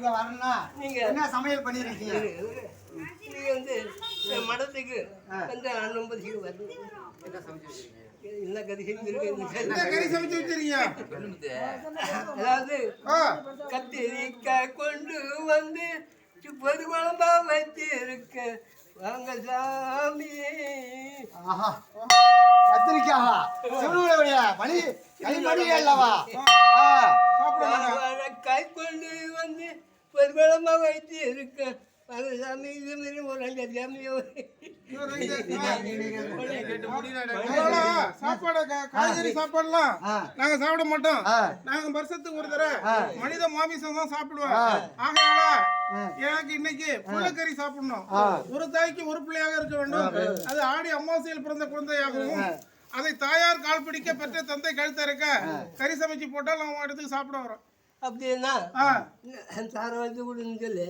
இங்க வரணும்னா நீங்க என்ன சமையல் பண்ணிருக்கீங்க? நீங்க வந்து மடத்துக்கு வந்து அனுமதிக்கு வரணும். என்ன கறி சமைச்சு வச்சிருக்கீங்க? அதாவது கத்திரிக்காய் கொண்டு வந்து பொது குழம்பா வச்சு இருக்க வாங்க சாமி. ஆஹா, கத்திரிக்காவா? சிவனுடைய பணி கைமணி அல்லவா? காய் கொண்டு வந்து பொது குழம்பா வச்சு இருக்க வாங்க சாமி. இது மாதிரி ஒரு ரெண்டு சாமியோ சாப்பாடு காய்கறி சாப்பாடுலாம் நாங்க சாப்பிட மாட்டோம். நாங்க வருஷத்துக்கு ஒரு தடவை மனித மாமிசம் தான் சாப்பிடுவோம். ஆகையால எனக்கு இன்னைக்கு புள்ளக்கறி சாப்பிடணும். ஒரு தாய்க்கு ஒரு பிள்ளையாக இருக்க வேண்டும். அது ஆடி அமாவாசையில் பிறந்த குழந்தையாகவும் அதை தாயார் கால் பிடிக்க பெற்ற தந்தை கழுத்தறுக்க கறி சமைச்சு போட்டால் நம்ம இடத்துக்கு சாப்பிட வரோம். அப்படின்னா சார வந்து கொடுன்னு சொல்லு.